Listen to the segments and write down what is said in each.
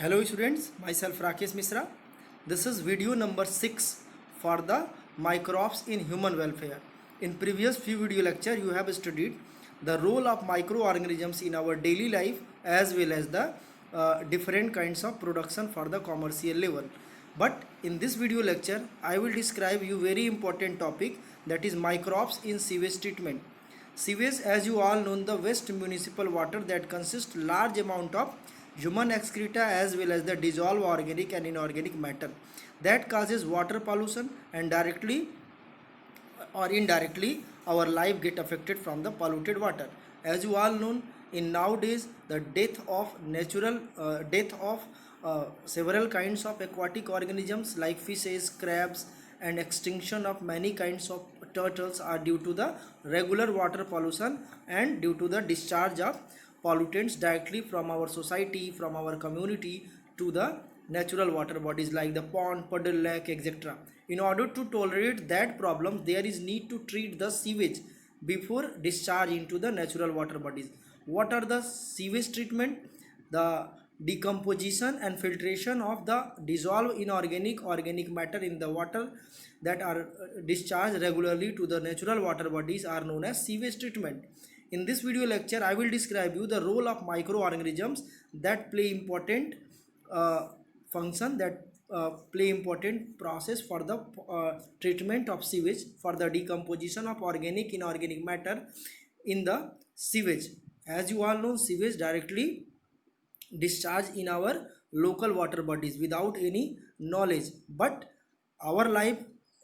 Hello students, myself Rakesh Misra. This is video number 6 for the microbes in human welfare. In previous few video lecture you have studied the role of microorganisms in our daily life as well as the different kinds of production for the commercial level. But in this video lecture I will describe you very important topic, that is microbes in sewage treatment. Sewage, as you all know, the waste municipal water that consists large amount of human excreta as well as the dissolved organic and inorganic matter that causes water pollution, and directly or indirectly our life get affected from the polluted water. As you all know, in nowadays the death of several kinds of aquatic organisms like fishes, crabs, and extinction of many kinds of turtles are due to the regular water pollution and due to the discharge of pollutants directly from our society, from our community to the natural water bodies like the pond, puddle, lake, etc. In order to tolerate that problem, there is need to treat the sewage before discharge into the natural water bodies. What are the sewage treatment? The decomposition and filtration of the dissolved inorganic organic matter in the water that are discharged regularly to the natural water bodies are known as sewage treatment. In this video lecture I will describe you the role of microorganisms that play important function, that play important process for the treatment of sewage, for the decomposition of organic inorganic matter in the sewage. As you all know, sewage directly discharge in our local water bodies without any knowledge, but our life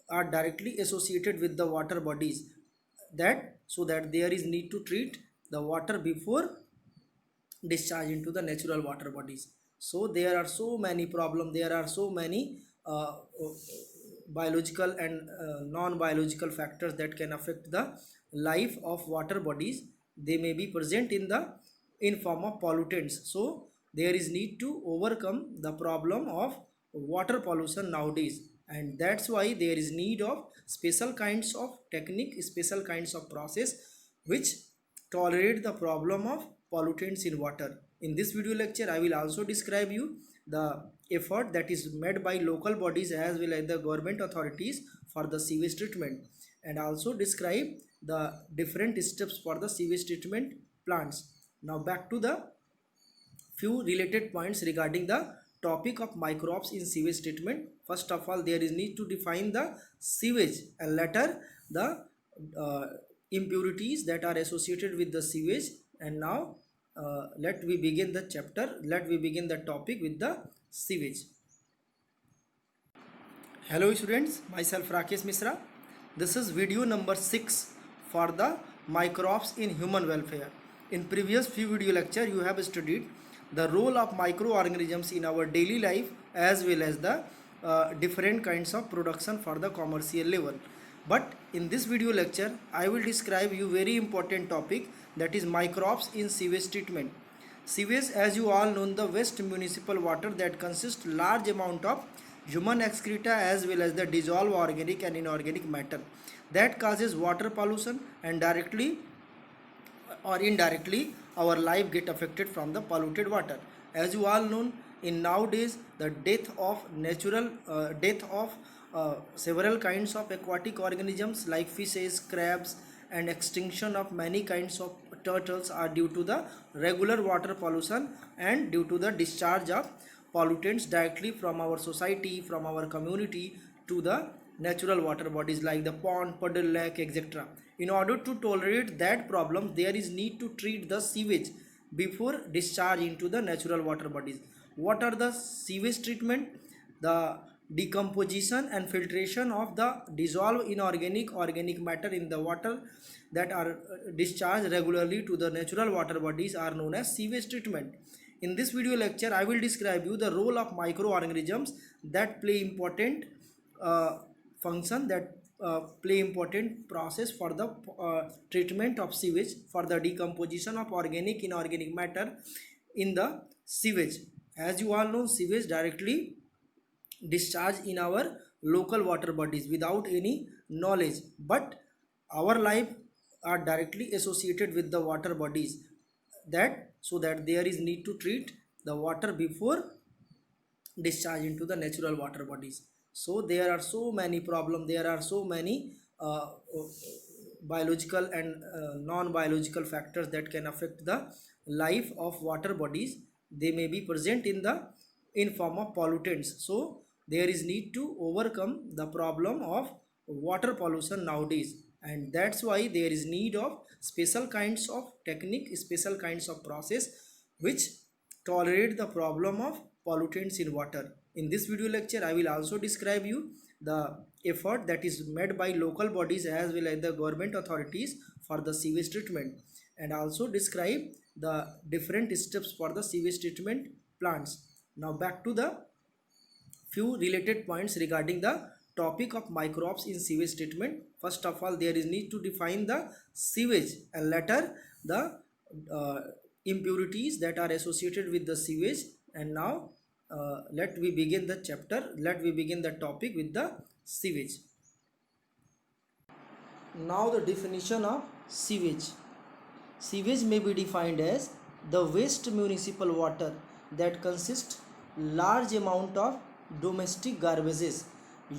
are directly associated with the water bodies, that so that there is need to treat the water before discharge into the natural water bodies. So there are so many problems, there are so many biological and non-biological factors that can affect the life of water bodies. They may be present in form of pollutants. So there is need to overcome the problem of water pollution nowadays, and that's why there is need of special kinds of technique, special kinds of process which tolerate the problem of pollutants in water. In this video lecture I will also describe you the effort that is made by local bodies as well as the government authorities for the sewage treatment, and also describe the different steps for the sewage treatment plants. Now back to the few related points regarding the topic of microbes in sewage treatment. First of all, there is need to define the sewage, and later the impurities that are associated with the sewage. And now let we begin the topic with the sewage. Hello students, myself Rakesh Misra. This is video number 6 for the microbes in human welfare. In previous few video lecture you have studied the role of microorganisms in our daily life as well as the different kinds of production for the commercial level. But in this video lecture I will describe you very important topic, that is microbes in sewage treatment. Sewage, as you all know, the waste municipal water that consists large amount of human excreta as well as the dissolved organic and inorganic matter that causes water pollution, and directly or indirectly our life get affected from the polluted water. As you all know, in nowadays the death of several kinds of aquatic organisms like fishes, crabs, and extinction of many kinds of turtles are due to the regular water pollution and due to the discharge of pollutants directly from our society, from our community to the natural water bodies like the pond, puddle, lake, etc. In order to tolerate that problem, there is need to treat the sewage before discharge into the natural water bodies. What are the sewage treatment? The decomposition and filtration of the dissolved inorganic organic matter in the water that are discharged regularly to the natural water bodies are known as sewage treatment. In this video lecture I will describe you the role of microorganisms that play important function, that play important process for the treatment of sewage, for the decomposition of organic inorganic matter in the sewage. As you all know, sewage directly discharge in our local water bodies without any knowledge, but our life are directly associated with the water bodies, that so that there is need to treat the water before discharge into the natural water bodies. So there are so many problems, there are so many biological and non-biological factors that can affect the life of water bodies. They may be present in form of pollutants. So there is need to overcome the problem of water pollution nowadays, and that's why there is need of special kinds of technique, special kinds of process which tolerate the problem of pollutants in water. In this video lecture I will also describe you the effort that is made by local bodies as well as the government authorities for the sewage treatment, and also describe the different steps for the sewage treatment plants. Now back to the few related points regarding the topic of microbes in sewage treatment. First of all, there is need to define the sewage, and later the uh, impurities that are associated with the sewage. And now let we begin the chapter, let we begin the topic with the sewage. Now the definition of sewage. Sewage may be defined as the waste municipal water that consists large amount of domestic garbages,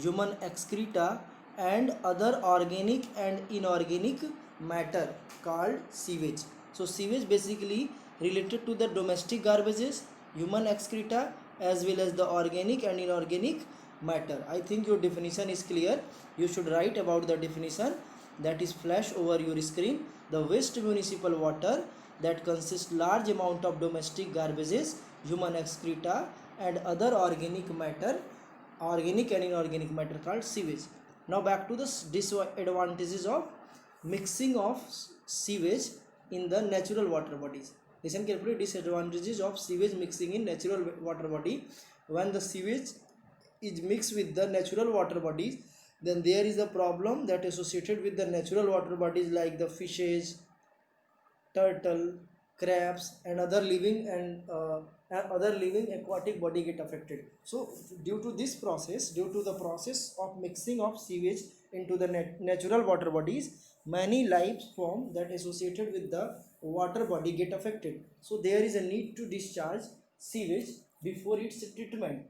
human excreta and other organic and inorganic matter called sewage. So sewage basically related to the domestic garbages, human excreta as well as the organic and inorganic matter. I think your definition is clear. You should write about the definition that is flash over your screen. The waste municipal water that consists large amount of domestic garbages, human excreta and other organic matter, organic and inorganic matter called sewage. Now back to the disadvantages of mixing of sewage in the natural water bodies. Listen carefully. Disadvantages of sewage mixing in natural water body. When the sewage is mixed with the natural water bodies, then there is a problem that associated with the natural water bodies like the fishes, turtle, crabs and other living aquatic body get affected. So due to this process, due to the process of mixing of sewage into the natural water bodies, many life form that associated with the water body get affected. So there is a need to discharge sewage before its treatment.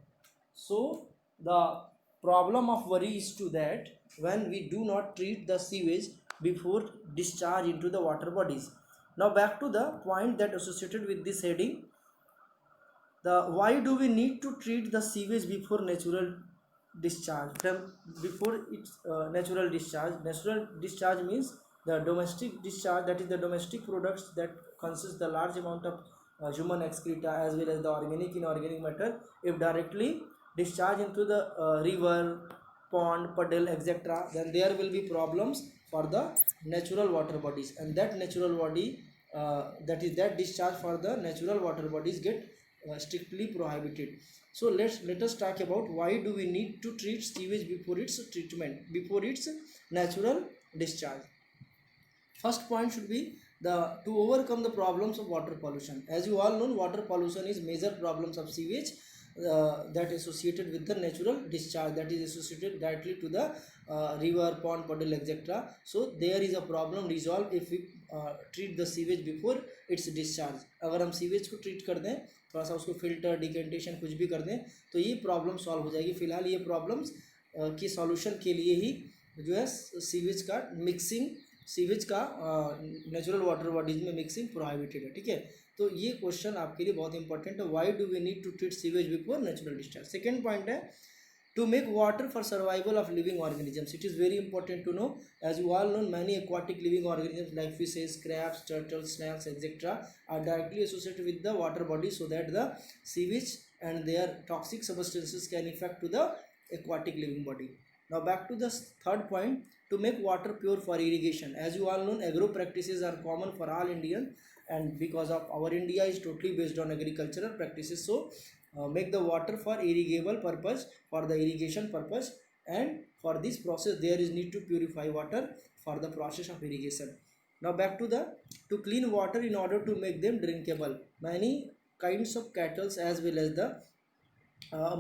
So the problem of worry is to that when we do not treat the sewage before discharge into the water bodies. Now back to the point that associated with this heading, the why do we need to treat the sewage before natural discharge, from before its natural discharge. Natural discharge means the domestic discharge, that is the domestic products that consist the large amount of human excreta as well as the organic inorganic matter. If directly discharge into the river, pond, puddle, etc., then there will be problems for the natural water bodies, and that natural body that discharge for the natural water bodies get strictly prohibited. So let us talk about why do we need to treat sewage before its treatment, before its natural discharge. First point should be the to overcome the problems of water pollution. As you all know, water pollution is major problems of sewage that associated with the natural discharge, that is associated directly to the river, pond, puddle, etc. So there is a problem resolved if we treat the sewage before its discharge. अगर हम sewage को treat कर दें, थोड़ा सा उसको filter decantation कुछ भी कर दें, तो ये प्रॉब्लम सॉल्व हो जाएगी. फिलहाल ये प्रॉब्लम्स की सॉल्यूशन के लिए ही जो है सीवेज का मिक्सिंग, सीवेज का नेचुरल वाटर बॉडीज में मिक्सिंग प्रोहिबिटेड है. ठीक है, तो ये क्वेश्चन आपके लिए बहुत इंपॉर्टेंट है. Why do we need to treat sewage before natural discharge. Second point है to make water for survival of living organisms. It is very important to know, as you all know, many aquatic living organisms like fishes, crabs, turtles, snakes, etc. are directly associated with the water body, so that the sewage and their toxic substances can affect to the aquatic living body. Now back to the third point, to make water pure for irrigation. As you all know, agro practices are common for all Indians, and because of our India is totally based on agricultural practices, so make the water for irrigable purpose, for the irrigation purpose, and for this process there is need to purify water for the process of irrigation. Now back to the to clean water in order to make them drinkable. Many kinds of cattle as well as the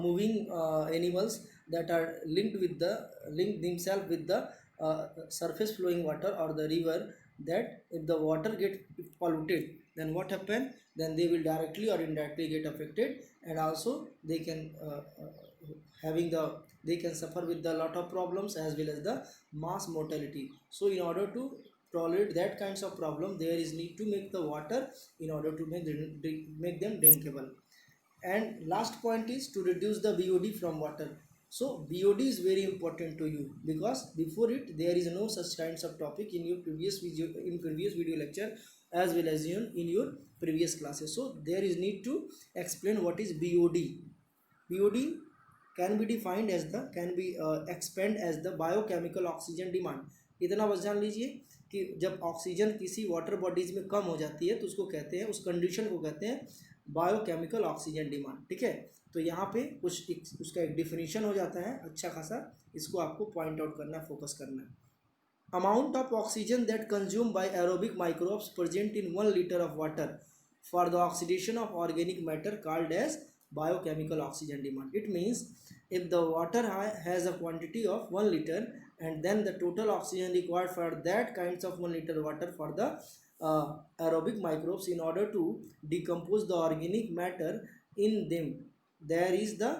moving animals that are linked themselves with the surface flowing water or the river, that if the water get polluted, then what happen, then they will directly or indirectly get affected, and also they can having the they can suffer with the lot of problems as well as the mass mortality. So in order to tolerate that kinds of problem, there is need to make the water in order to make them drinkable. And last point is to reduce the BOD from water. So BOD is very important to you, because before it there is no such kinds of topic in your previous video lecture as well as in your previous classes. So there is need to explain what is BOD. BOD can be defined as the can be expand as the biochemical oxygen demand. इतना बस जान लीजिए कि जब oxygen किसी water bodies में कम हो जाती है तो उसको कहते हैं, उस कंडीशन को कहते हैं बायोकेमिकल ऑक्सीजन डिमांड। ठीक है, तो यहाँ पे कुछ उसका एक डिफिनीशन हो जाता है अच्छा खासा, इसको आपको पॉइंट आउट करना है, फोकस करना है। Amount of oxygen that consume by aerobic microbes present in 1 liter of water for the oxidation of organic matter called as biochemical oxygen demand. It means if the water has a quantity of 1 liter and then the total oxygen required for that kinds of 1 liter water for the aerobic microbes in order to decompose the organic matter in them, there is the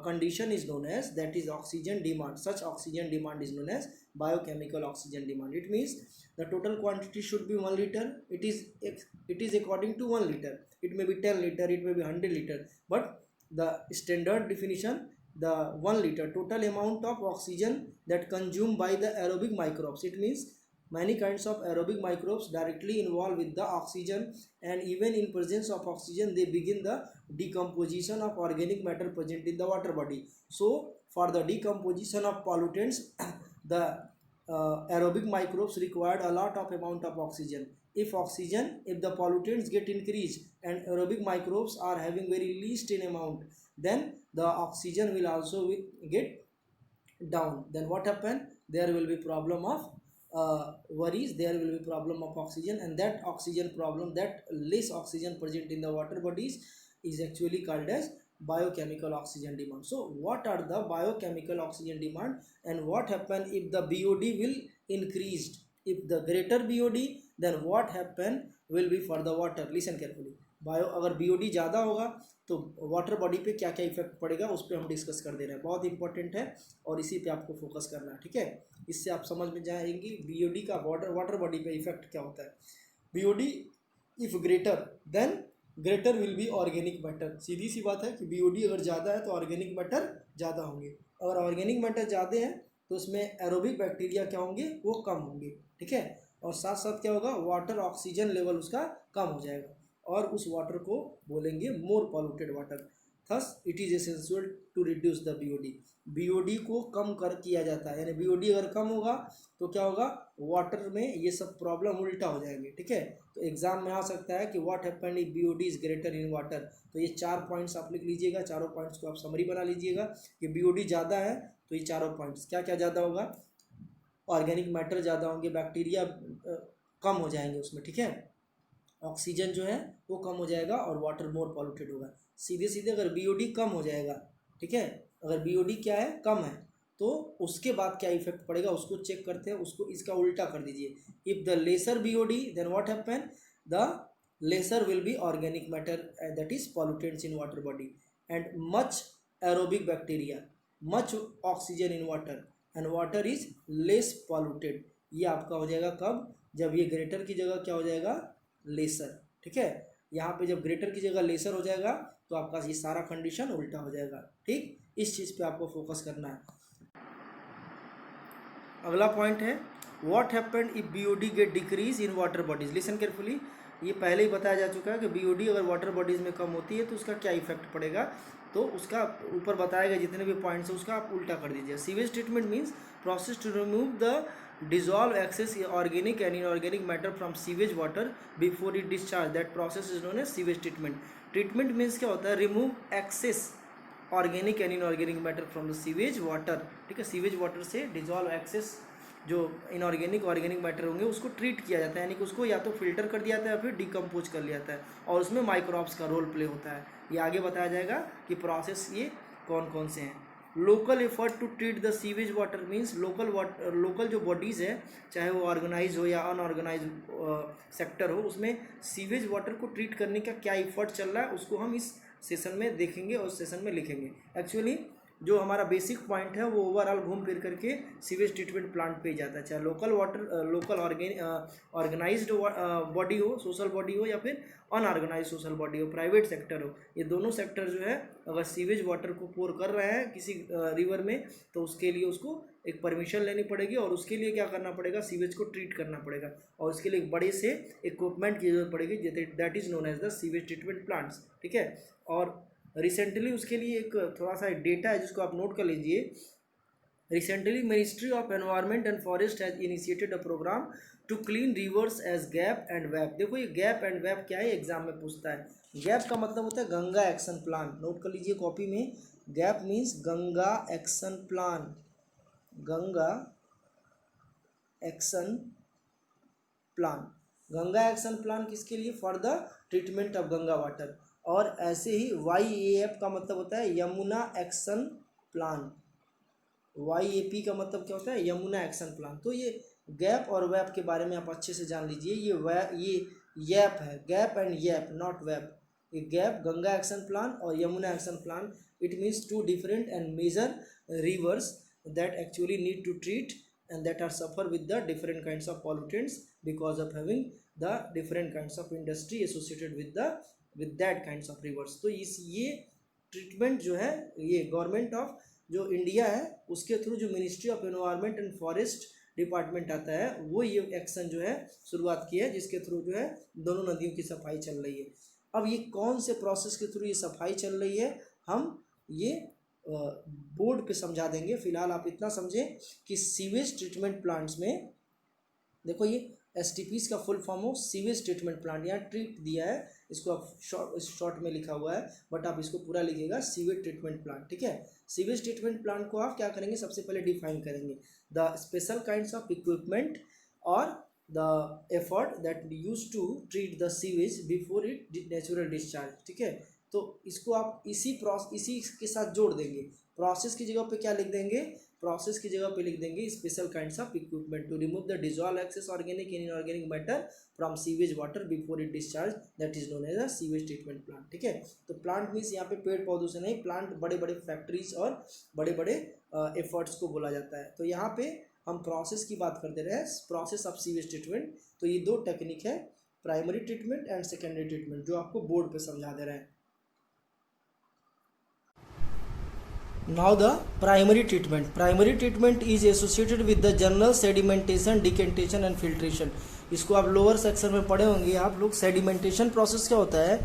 condition is known as, that is oxygen demand. Such oxygen demand is known as biochemical oxygen demand. It means the total quantity should be 1 liter. It is according to 1 liter. It may be 10 liter, it may be 100 liter, but the standard definition, the 1 liter total amount of oxygen that consumed by the aerobic microbes. It means many kinds of aerobic microbes directly involved with the oxygen, and even in presence of oxygen they begin the decomposition of organic matter present in the water body. So for the decomposition of pollutants the aerobic microbes required a lot of amount of oxygen. If the pollutants get increased and aerobic microbes are having very least in amount, then the oxygen will also get down. Then what happen? There will be problem of worries, there will be problem of oxygen, and that oxygen problem, that less oxygen present in the water bodies is actually called as biochemical oxygen demand. So what are the biochemical oxygen demand, and what happen if the BOD will increased? If the greater BOD, then what happen will be for the water. Listen carefully. अगर BOD ज़्यादा होगा तो water body पे क्या क्या effect पड़ेगा उस पर हम डिस्कस कर दे रहे हैं, बहुत इंपॉर्टेंट है और इसी पे आपको फोकस करना है। ठीक है, इससे आप समझ में जाएंगी BOD का वाटर बॉडी पे इफेक्ट क्या होता है। BOD if greater, then greater will be organic matter. सीधी सी बात है कि BOD अगर ज़्यादा है तो ऑर्गेनिक मैटर ज़्यादा होंगे, अगर ऑर्गेनिक मैटर ज़्यादा है तो उसमें एरोबिक बैक्टीरिया क्या होंगे, वो कम होंगे। ठीक है, और साथ साथ क्या होगा, वाटर ऑक्सीजन लेवल उसका कम हो जाएगा और उस वाटर को बोलेंगे more polluted water. Thus it is essential to reduce the BOD। BOD को कम कर किया जाता है, यानी BOD अगर कम होगा तो क्या होगा, वाटर में ये सब प्रॉब्लम उल्टा हो जाएंगे। ठीक है, तो एग्जाम में आ सकता है कि what happened if BOD is greater in water. तो ये 4 पॉइंट्स आप लिख लीजिएगा, चारों पॉइंट्स को आप समरी बना लीजिएगा कि BOD ज़्यादा है तो ये चारों पॉइंट्स क्या क्या ज़्यादा होगा, ऑर्गेनिक मैटर ज़्यादा होंगे, बैक्टीरिया कम हो जाएंगे उसमें। ठीक है, ऑक्सीजन जो है वो कम हो जाएगा और वाटर मोर पॉल्यूटेड होगा। सीधे सीधे अगर BOD कम हो जाएगा, ठीक है, अगर BOD क्या है, कम है, तो उसके बाद क्या इफेक्ट पड़ेगा उसको चेक करते हैं। उसको इसका उल्टा कर दीजिए, if the lesser BOD then what happen, the lesser will be organic matter that is pollutants in water body and much aerobic bacteria, much oxygen in water and water is less polluted. ये आपका हो जाएगा कब, जब ये greater की जगह क्या हो जाएगा, लेसर। ठीक है, यहाँ पे जब ग्रेटर की जगह लेसर हो जाएगा तो आपका ये सारा कंडीशन उल्टा हो जाएगा। ठीक, इस चीज़ पे आपको फोकस करना है। अगला पॉइंट है what happened if BOD gate decrease in water bodies. Listen carefully, ये पहले ही बताया जा चुका है कि BOD अगर वाटर बॉडीज़ में कम होती है तो उसका क्या इफेक्ट पड़ेगा, तो उसका ऊपर बताया गया जितने भी पॉइंट्स हैं उसका आप उल्टा कर दीजिए। Sewage treatment means process to remove the dissolve excess organic and inorganic matter from sewage water before it discharge, that process is known as sewage treatment. Treatment means क्या होता है, remove excess organic and inorganic matter from the sewage water। ठीक है, sewage water से dissolve excess जो inorganic organic matter होंगे उसको treat किया जाता है, यानी कि उसको या तो फिल्टर कर दिया जाता है या फिर डिकम्पोज कर लिया जाता है, और उसमें माइक्रोब्स का रोल प्ले होता है। ये आगे बताया जाएगा कि प्रोसेस ये कौन कौन से हैं। Local effort to treat the sewage water means local जो बॉडीज़ है, चाहे वो ऑर्गेनाइज हो या अनऑर्गेनाइज सेक्टर हो, उसमें सीवेज वाटर को ट्रीट करने का क्या एफर्ट चल रहा है उसको हम इस सेशन में देखेंगे और सेशन में लिखेंगे। एक्चुअली जो हमारा बेसिक पॉइंट है वो ओवरऑल घूम फिर करके सीवेज ट्रीटमेंट प्लांट पे ही जाता है, चाहे लोकल ऑर्गेनाइज्ड बॉडी हो, सोशल बॉडी हो, या फिर अनऑर्गेनाइज सोशल बॉडी हो, प्राइवेट सेक्टर हो। ये दोनों सेक्टर जो है अगर सीवेज वाटर को पोर कर रहे हैं किसी रिवर में तो उसके लिए उसको एक परमिशन लेनी पड़ेगी और उसके लिए क्या करना पड़ेगा, सीवेज को ट्रीट करना पड़ेगा और उसके लिए एक बड़े से इक्विपमेंट की जरूरत पड़ेगी, that is known as the sewage treatment plants. ठीक है, और रिसेंटली उसके लिए एक थोड़ा सा डेटा है जिसको आप नोट कर लीजिए। Recently ministry of environment and forest has initiated a programme to clean rivers as GAP and वेप। देखो ये गैप एंड वेप क्या है, एग्जाम में पूछता है। गैप का मतलब होता है गंगा एक्शन प्लान, नोट कर लीजिए कॉपी में। Gap means Ganga action plan, Ganga action plan. Ganga action plan किसके लिए, for the treatment of Ganga water. और ऐसे ही YAP का मतलब होता है यमुना एक्शन प्लान। YAP का मतलब क्या होता है, यमुना एक्शन प्लान। तो ये गैप और वेप के बारे में आप अच्छे से जान लीजिए। ये यैप है, गैप एंड यैप, नॉट वेप। ये गैप गंगा एक्शन प्लान और Yamuna action plan, it means two different and major rivers that actually need to treat and that are suffer with the different kinds of pollutants because of having the different kinds of industry associated with that kinds of rivers। तो ये treatment जो है ये government of जो India है उसके through जो ministry of environment and forest department आता है वो ये एक्शन जो है शुरुआत की है, जिसके थ्रू जो है दोनों नदियों की सफाई चल रही है। अब ये कौन से प्रोसेस के थ्रू ये सफाई चल रही है हम ये बोर्ड पे समझा देंगे। फिलहाल आप इतना समझें कि सीवेज ट्रीटमेंट प्लांट्स में देखो ये STPs का फुल फॉर्म हो सीवेज ट्रीटमेंट प्लांट, यहाँ ट्रीट दिया है, इसको आप शॉर्ट में लिखा हुआ है बट आप इसको पूरा लिखिएगा सीवेज ट्रीटमेंट प्लांट। ठीक है, सीवेज ट्रीटमेंट प्लांट को आप क्या करेंगे, सबसे पहले डिफाइन करेंगे the special kinds of equipment और the effort that use to treat the sewage before it natural discharge. ठीक है, तो इसको आप इसी के साथ जोड़ देंगे। प्रोसेस की जगह पे क्या लिख देंगे, प्रोसेस की जगह पे लिख देंगे special kinds of equipment to remove the dissolve excess organic and inorganic matter from sewage water before it discharge, that is known as a sewage treatment plant. ठीक है, तो प्लांट मीन्स यहाँ पे पेड़ पौधों से नहीं, प्लांट बड़े बड़े फैक्ट्रीज और बड़े बड़े एफर्ट्स को बोला जाता है। तो यहाँ पे हम प्रोसेस की बात करते रहे, प्रोसेस ऑफ सीवेज ट्रीटमेंट। तो ये दो टेक्निक है, primary treatment and secondary treatment, जो आपको बोर्ड पे समझा दे रहे हैं। Now the primary treatment is associated with the general sedimentation, decantation and filtration। इसको आप लोअर सेक्शन में पढ़े होंगे आप लोग। सेडिमेंटेशन प्रोसेस क्या होता है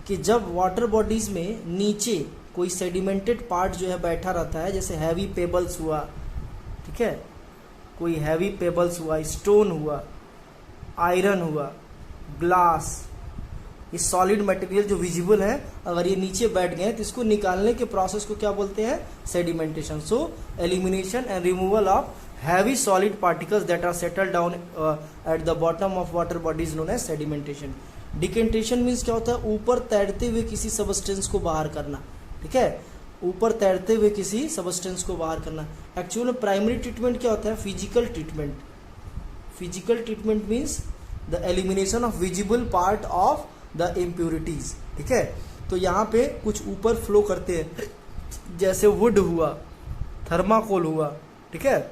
कि जब वाटर बॉडीज में नीचे कोई सेडिमेंटेड पार्ट जो है बैठा रहता है, जैसे हैवी पेबल्स हुआ, ठीक है, कोई हैवी पेबल्स हुआ, स्टोन हुआ, आयरन हुआ, ग्लास, ये सॉलिड मटेरियल जो विजिबल है अगर ये नीचे बैठ गए तो इसको निकालने के प्रोसेस को क्या बोलते हैं, sedimentation. So elimination and removal of heavy solid particles that are settle down at the bottom of water bodies known as sedimentation. Decantation means क्या होता है, ऊपर तैरते हुए किसी सबस्टेंस को बाहर करना। ठीक है, ऊपर तैरते हुए किसी सबस्टेंस को बाहर करना। एक्चुअल में प्राइमरी ट्रीटमेंट क्या होता है, physical treatment. Physical treatment means the elimination of visible part of the impurities. ठीक है, तो यहाँ पे कुछ ऊपर फ्लो करते हैं, जैसे वुड हुआ, थर्माकोल हुआ। ठीक है,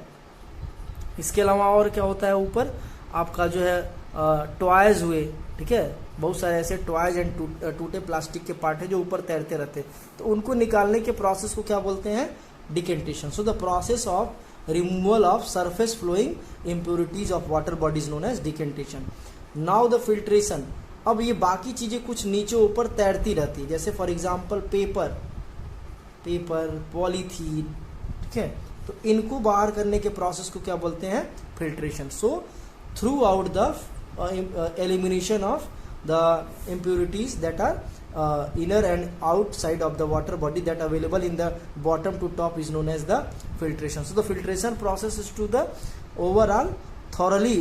इसके अलावा और क्या होता है, ऊपर आपका जो है टॉयज हुए। ठीक है, बहुत सारे ऐसे टॉयज एंड टूटे प्लास्टिक के पार्ट है जो ऊपर तैरते रहते हैं, तो उनको निकालने के प्रोसेस को क्या बोलते हैं, decantation. So the process of removal of surface flowing impurities of water bodies known as decantation. Now the filtration. अब ये बाकी चीज़ें कुछ नीचे ऊपर तैरती रहती है, जैसे फॉर एग्जांपल पेपर, पॉलीथीन। ठीक है, तो इनको बाहर करने के प्रोसेस को क्या बोलते हैं, filtration. So throughout the elimination of the impurities that are inner and outside of the water body that available in the bottom to top is known as the filtration. So the filtration process is to the overall thoroughly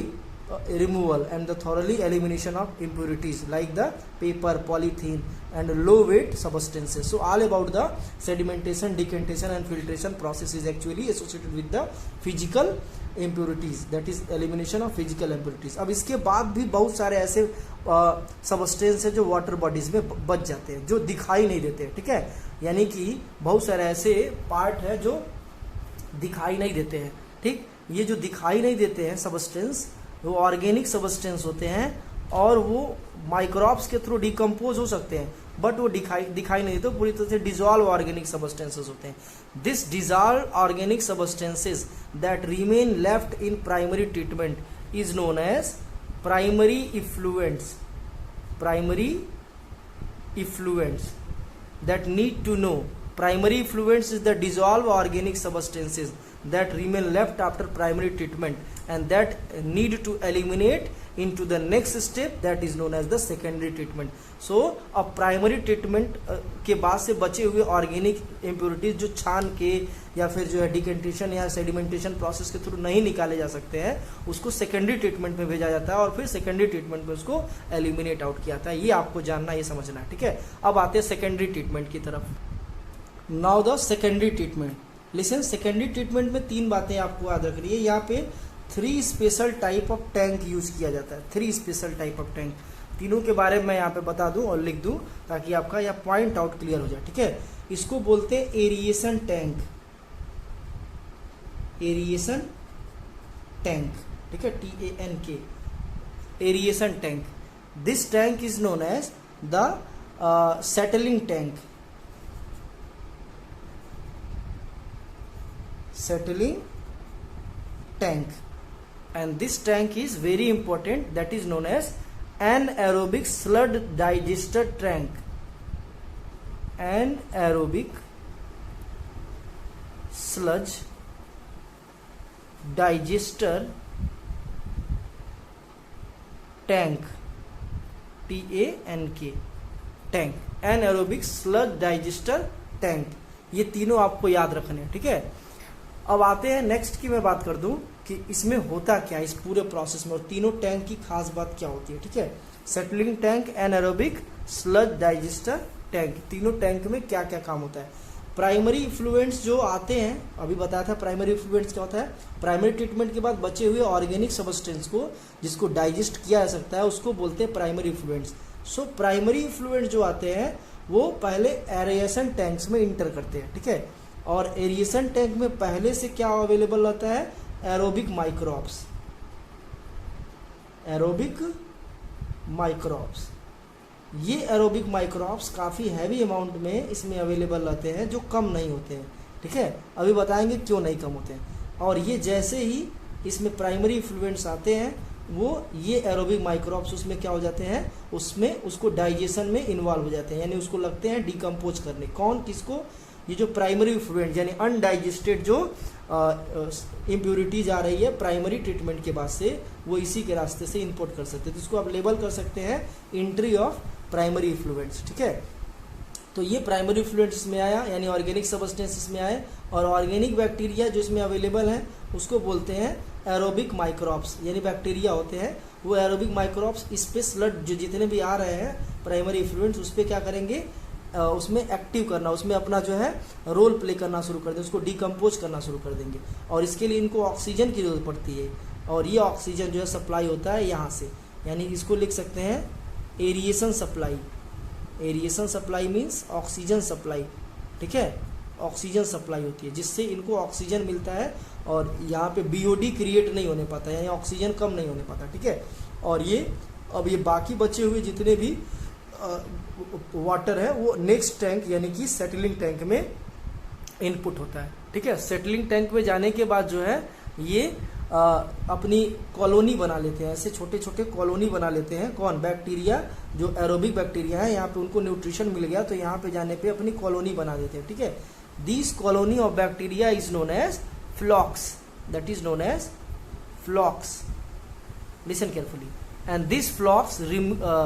removal and the thoroughly elimination of impurities like the paper, polythene and low weight substances. So all about the sedimentation, decantation and filtration process is actually associated with the physical impurities, that is elimination of physical impurities. अब इसके बाद भी बहुत सारे ऐसे substance है जो water bodies में बच जाते हैं, जो दिखाई नहीं देते, ठीक है, यानी कि बहुत सारे ऐसे पार्ट है जो दिखाई नहीं देते हैं, ठीक। ये जो दिखाई नहीं देते हैं सबस्टेंस, वो ऑर्गेनिक सबस्टेंस होते हैं और वो माइक्रोब्स के थ्रू डिकम्पोज हो सकते हैं, बट वो दिखाई नहीं देते, पूरी तरह से डिजॉल्व ऑर्गेनिक सबस्टेंसेस होते हैं. This dissolve organic substances that remain left in primary treatment is known as primary effluents. Primary effluents that need to know. Primary effluents is the dissolved organic substances that remain left after primary treatment and that need to eliminate into the next step, that is known as the secondary treatment. So अब primary treatment के बाद से बचे हुए organic impurities जो छान के या फिर जो है डिकेंटेशन या सेडिमेंटेशन प्रोसेस के थ्रू नहीं निकाले जा सकते हैं, उसको सेकेंडरी ट्रीटमेंट में भेजा जाता है और फिर सेकेंडरी ट्रीटमेंट में उसको एलिमिनेट आउट किया जाता है. ये आपको जानना, ये समझना है, ठीक है. अब आते हैं सेकेंडरी ट्रीटमेंट की तरफ. Now the secondary treatment. Listen, secondary treatment में तीन बातें आपको याद रखनी है. यहाँ पे 3 special type of tank use किया जाता है. 3 स्पेशल टाइप ऑफ टैंक, तीनों के बारे में मैं यहाँ पे बता दूं और लिख दूं ताकि आपका यह पॉइंट आउट क्लियर हो जाए, ठीक है. इसको बोलते हैं एरिएशन टैंक. एरिएशन टैंक, ठीक है, TANK, aeration tank. This tank is known as the settling tank. settling tank, and this tank is very important, that is known as anaerobic sludge digester tank. Anaerobic sludge digester tank, TANK, tank, anaerobic sludge digester tank. ये तीनों आपको याद रखने हैं, ठीक है. अब आते हैं नेक्स्ट की मैं बात कर दूं कि इसमें होता क्या है इस पूरे प्रोसेस में और तीनों टैंक की खास बात क्या होती है, ठीक है. Settling tank, anaerobic, sludge digester tank, तीनों टैंक में क्या क्या काम होता है. प्राइमरी इफ्लुएंट्स जो आते हैं, अभी बताया था प्राइमरी इफ्लुएंट्स क्या होता है. प्राइमरी ट्रीटमेंट के बाद बचे हुए ऑर्गेनिक सबस्टेंस को जिसको डाइजेस्ट किया जा सकता है उसको बोलते हैं primary effluents. So primary effluents जो आते हैं वो पहले एरेशन टैंक्स में इंटर करते हैं, ठीक है. और एरिएशन टैंक में पहले से क्या अवेलेबल रहता है, एरोबिक माइक्रोब्स. एरोबिक माइक्रोब्स, ये एरोबिक माइक्रोब्स काफ़ी हैवी अमाउंट में इसमें अवेलेबल रहते हैं जो कम नहीं होते हैं, ठीक है. अभी बताएंगे क्यों नहीं कम होते हैं. और ये जैसे ही इसमें प्राइमरी इफ्लुएंट्स आते हैं वो ये एरोबिक माइक्रोब्स उसमें क्या हो जाते हैं, उसमें उसको डाइजेशन में इन्वॉल्व हो जाते हैं, यानी उसको लगते हैं डिकम्पोज करने. कौन, किसको, ये जो प्राइमरी इफ्लुएंट यानी अनडाइजेस्टेड जो इम्प्योरिटीज आ रही है प्राइमरी ट्रीटमेंट के बाद से, वो इसी के रास्ते से इंपोर्ट कर सकते हैं. तो इसको आप लेबल कर सकते हैं एंट्री ऑफ प्राइमरी इफ्लुएंट्स, ठीक है. तो ये प्राइमरी इफ्लुएंट्स में आया यानी ऑर्गेनिक सबस्टेंसेस में आए, और ऑर्गेनिक बैक्टीरिया जो इसमें अवेलेबल है उसको बोलते हैं एरोबिक माइक्रोब्स, यानी बैक्टीरिया होते हैं वो एरोबिक माइक्रोब्स. इस पे स्लड जो जितने भी आ रहे हैं प्राइमरी इफ्लुएंट्स उस पर क्या करेंगे, उसमें एक्टिव करना, उसमें अपना जो है रोल प्ले करना शुरू कर देंगे, उसको डिकम्पोज करना शुरू कर देंगे. और इसके लिए इनको ऑक्सीजन की जरूरत पड़ती है और ये ऑक्सीजन जो है सप्लाई होता है यहाँ से, यानी इसको लिख सकते हैं aeration supply. Aeration supply means oxygen supply, ठीक है. ऑक्सीजन सप्लाई होती है जिससे इनको ऑक्सीजन मिलता है और यहाँ पे BOD क्रिएट नहीं होने पाता, यानी ऑक्सीजन कम नहीं होने पाता, ठीक है. और ये अब ये बाकी बचे हुए जितने भी वाटर है वो नेक्स्ट टैंक यानी कि सेटलिंग टैंक में इनपुट होता है, ठीक है. सेटलिंग टैंक में जाने के बाद जो है ये अपनी कॉलोनी बना लेते हैं, ऐसे छोटे छोटे कॉलोनी बना लेते हैं. कौन, बैक्टीरिया, जो एरोबिक बैक्टीरिया है, यहाँ पे उनको न्यूट्रिशन मिल गया तो यहाँ पे जाने पे अपनी कॉलोनी बना देते हैं, ठीक है. This colony of bacteria is known as flocks, that is known as flocks. Listen carefully. And these flocks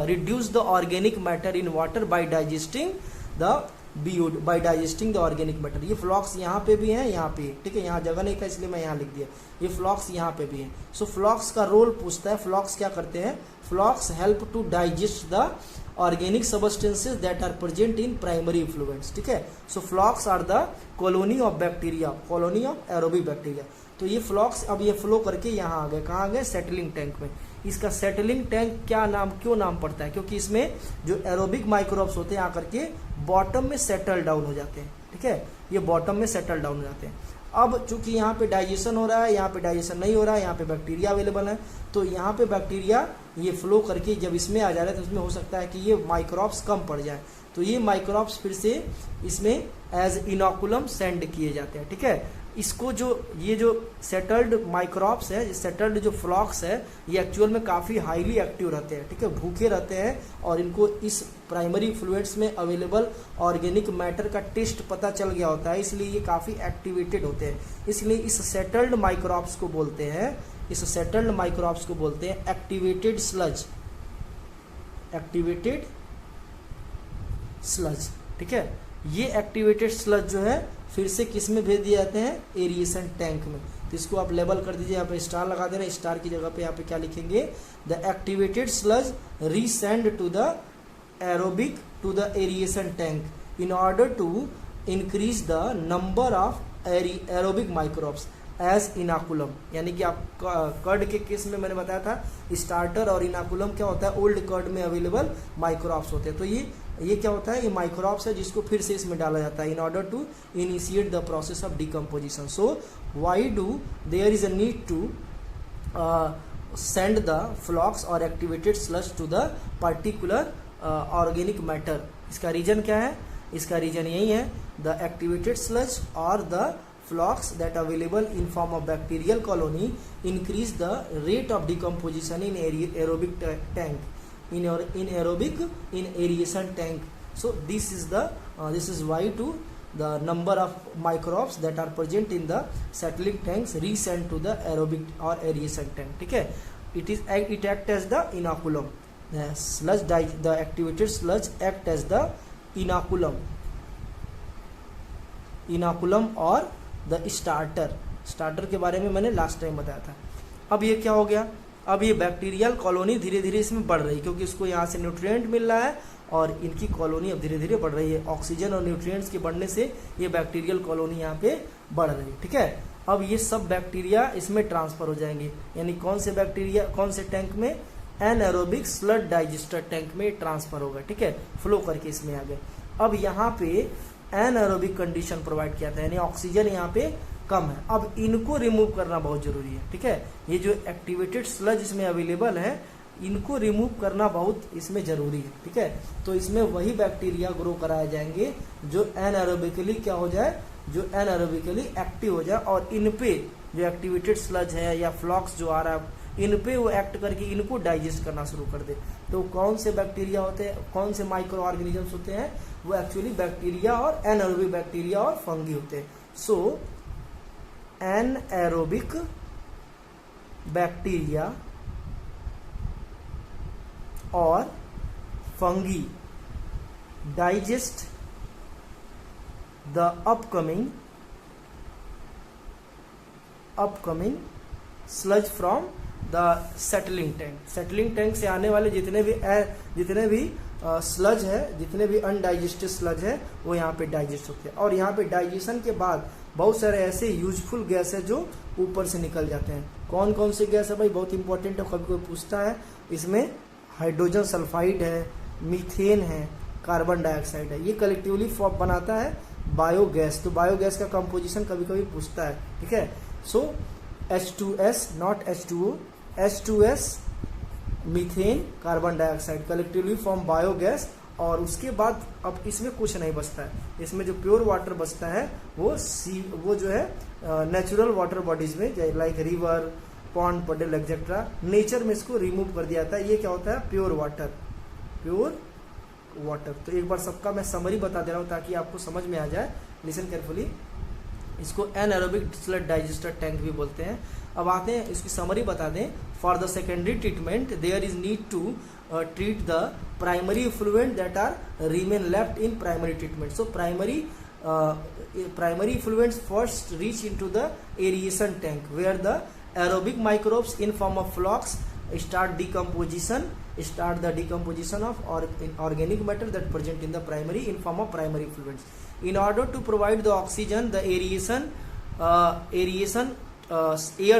reduce the organic matter in water by digesting the BO by digesting the organic matter. ये flocs यहाँ पे भी है, यहाँ पे, ठीक है, यहाँ जगह नहीं था इसलिए मैं यहाँ लिख दिया, ये फ्लॉक्स यहाँ पे भी है। सो फ्लॉक्स का रोल पूछता है, फ्लॉक्स क्या करते हैं, flocks help to digest the organic substances that are present in primary effluents, ठीक है। So flocks are the colony of bacteria, colony of aerobic bacteria. तो ये फ्लॉक्स अब ये फ्लो करके यहाँ आ गए, कहाँ आ गए, सेटलिंग टैंक में। इसका सेटलिंग टैंक क्या नाम, क्यों नाम पड़ता है, क्योंकि इसमें जो एरोबिक माइक्रोब्स होते हैं आकर के बॉटम में सेटल डाउन हो जाते हैं, ठीक है, ये बॉटम में सेटल डाउन हो जाते हैं। अब चूंकि यहाँ पे डाइजेशन हो रहा है, यहाँ पे डाइजेशन नहीं हो रहा है, यहाँ पे बैक्टीरिया अवेलेबल है, तो यहाँ पे बैक्टीरिया ये फ्लो करके जब इसमें आ जा रहा है तो उसमें हो सकता है कि ये माइक्रोब्स कम पड़ जाए, तो ये माइक्रोब्स फिर से इसमें एज इनोकुलम सेंड किए जाते हैं, ठीक है। इसको जो ये जो सेटल्ड माइक्रोब्स है, सेटल्ड जो फ्लॉक्स है, ये एक्चुअल में काफ़ी हाईली एक्टिव रहते हैं, ठीक है, भूखे रहते हैं, और इनको इस प्राइमरी फ्लूइड्स में अवेलेबल ऑर्गेनिक मैटर का टेस्ट पता चल गया होता है, इसलिए ये काफ़ी एक्टिवेटेड होते हैं। इसलिए इस सेटल्ड माइक्रोब्स को बोलते हैं, इस सेटल्ड माइक्रोब्स को बोलते हैं एक्टिवेटेड स्लज, एक्टिवेटेड स्लज, ठीक है। ये एक्टिवेटेड स्लज जो है फिर से किस में भेज दिए जाते हैं, एरिएशन टैंक में। तो इसको आप लेबल कर दीजिए, यहाँ पे स्टार लगा देना, स्टार की जगह पे यहाँ पे क्या लिखेंगे, the activated sludge resend to the aerobic to the aeration tank in order to increase the number of aerobic microbes as inoculum. यानी कि आप कर्ड के केस में मैंने बताया था स्टार्टर और इनाकुलम क्या होता है, ओल्ड कर्ड में अवेलेबल माइक्रोब्स होते हैं। तो ये क्या होता है, ये माइक्रोब्स है जिसको फिर से इसमें डाला जाता है in order to initiate the process of decomposition. So why do there is a need to send the flocks और activated sludge to the particular organic matter. इसका रीजन क्या है, इसका रीजन यही है, द एक्टिवेटेड स्लज और the flocks that available in form of bacterial colony increase the rate of decomposition in aerobic tank in aeration tank. So this is why to the number of microbes that are present in the settling tanks resent to the aerobic or aeration tank, ठीक है। It act as the inoculum, the sludge, the activated sludge act as the inoculum और the starter के बारे में मैंने last time बताया था। अब ये क्या हो गया, अब ये बैक्टीरियल कॉलोनी धीरे धीरे इसमें बढ़ रही है, क्योंकि इसको यहाँ से न्यूट्रिएंट मिल रहा है और इनकी कॉलोनी अब धीरे धीरे बढ़ रही है। ऑक्सीजन और न्यूट्रिएंट्स के बढ़ने से ये बैक्टीरियल कॉलोनी यहाँ पे बढ़ रही है, ठीक है। अब ये सब बैक्टीरिया इसमें ट्रांसफर हो जाएंगे, यानी कौन से बैक्टीरिया कौन से टैंक में, एनाएरोबिक स्लड डाइजेस्टर टैंक में ट्रांसफर होगा, ठीक है, फ्लो करके इसमें आ गए। अब यहाँ पे एनाएरोबिक कंडीशन प्रोवाइड किया था, यानी ऑक्सीजन यहाँ पे कम है। अब इनको रिमूव करना बहुत जरूरी है, ठीक है। ये जो एक्टिवेटेड स्लज इसमें अवेलेबल है, इनको रिमूव करना बहुत इसमें जरूरी है, ठीक है। तो इसमें वही बैक्टीरिया ग्रो कराए जाएंगे जो एनाएरोबिकली क्या हो जाए, जो एनाएरोबिकली एक्टिव हो जाए, और इन पे जो एक्टिवेटेड स्लज है या फ्लॉक्स जो आ रहा है, इन पे वो एक्ट करके इनको डाइजेस्ट करना शुरू कर दे। तो कौन से बैक्टीरिया होते हैं, कौन से माइक्रो ऑर्गेनिजम्स होते हैं, वो एक्चुअली बैक्टीरिया और एनाएरोबिक बैक्टीरिया और फंगी होते हैं। सो एनाएरोबिक बैक्टीरिया और fungi digest the upcoming sludge from the settling tank. Settling tank से आने वाले जितने भी स्लज है, जितने भी अनडाइजेस्टेड स्लज है, वो यहाँ पे डाइजेस्ट होते हैं। और यहाँ पे डाइजेशन के बाद बहुत सारे ऐसे यूजफुल गैस है जो ऊपर से निकल जाते हैं। कौन कौन से गैस है भाई, बहुत इंपॉर्टेंट है, कभी कोई पूछता है। इसमें हाइड्रोजन सल्फाइड है, मीथेन है, कार्बन डाइऑक्साइड है, ये कलेक्टिवली फॉर्म बनाता है बायोगैस। तो बायोगैस का कंपोजिशन कभी कभी पूछता है, ठीक है। सो H2S not H2O, H2S methane carbon dioxide collectively form biogas. और उसके बाद अब इसमें कुछ नहीं बचता है, इसमें जो प्योर वाटर बचता है वो जो है नेचुरल वाटर बॉडीज में, लाइक रिवर, पॉन्ड, पडल एक्सेट्रा, नेचर में इसको रिमूव कर दिया जाता है। ये क्या होता है, प्योर वाटर, प्योर वाटर। तो एक बार सबका मैं समरी बता दे रहा हूँ ताकि आपको समझ में आ जाए, लिसन केयरफुली। इसको एनाएरोबिक स्लड डाइजेस्टर टैंक भी बोलते हैं। अब आते हैं इसकी समरी बता दें। For the secondary treatment there is need to treat the primary effluent that are remain left in primary treatment. So primary effluents first reach into the aeration tank, where the aerobic microbes in form of flocks start the decomposition of organic matter that present in the primary in form of primary effluents. In order to provide the oxygen, the air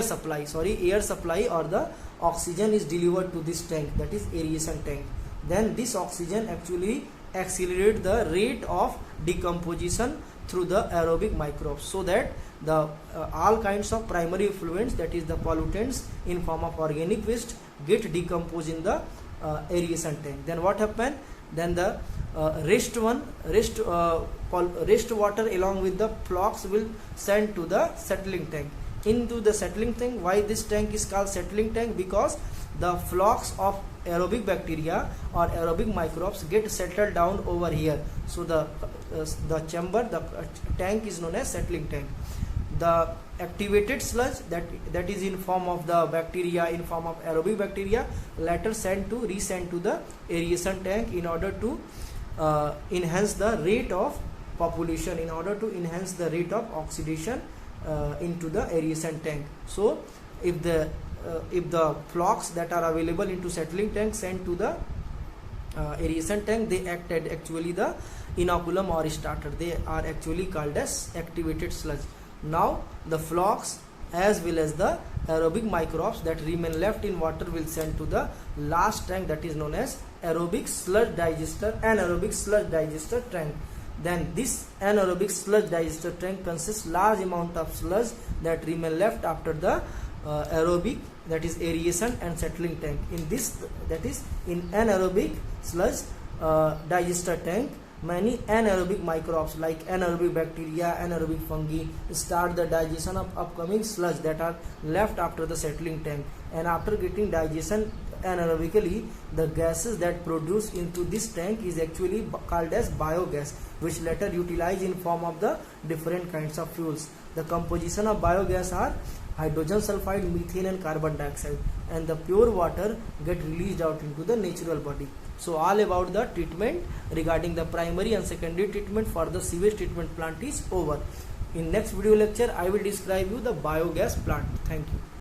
supply or the oxygen is delivered to this tank, that is aeration tank. Then this oxygen actually accelerate the rate of decomposition through the aerobic microbes, so that the all kinds of primary effluents, that is the pollutants in form of organic waste, get decomposed in the aeration tank. Then what happen? Then the rest water along with the flocks will send to the settling tank. Into the settling tank. Why this tank is called settling tank? Because the flocks of aerobic bacteria or aerobic microbes get settled down over here. So the tank is known as settling tank. The activated sludge that is in form of the bacteria, in form of aerobic bacteria, later resent to the aeration tank in order to enhance the rate of population, in order to enhance the rate of oxidation into the aeration tank. So if the flocks that are available into settling tank sent to the aeration tank, they act as actually the inoculum or starter. They are actually called as activated sludge. Now the flocks as well as the aerobic microbes that remain left in water will send to the last tank, that is known as anaerobic sludge digester tank. Then this anaerobic sludge digester tank consists large amount of sludge that remain left after the aerobic, that is aeration and settling tank. In this, that is in anaerobic sludge digester tank, many anaerobic microbes like anaerobic bacteria, anaerobic fungi start the digestion of upcoming sludge that are left after the settling tank, and after getting digestion anaerobically, the gases that produce into this tank is actually called as biogas, which later utilized in form of the different kinds of fuels. The composition of biogas are hydrogen sulfide, methane and carbon dioxide, and the pure water get released out into the natural body. So all about the treatment regarding the primary and secondary treatment for the sewage treatment plant is over. In next video lecture I will describe you the biogas plant. Thank you.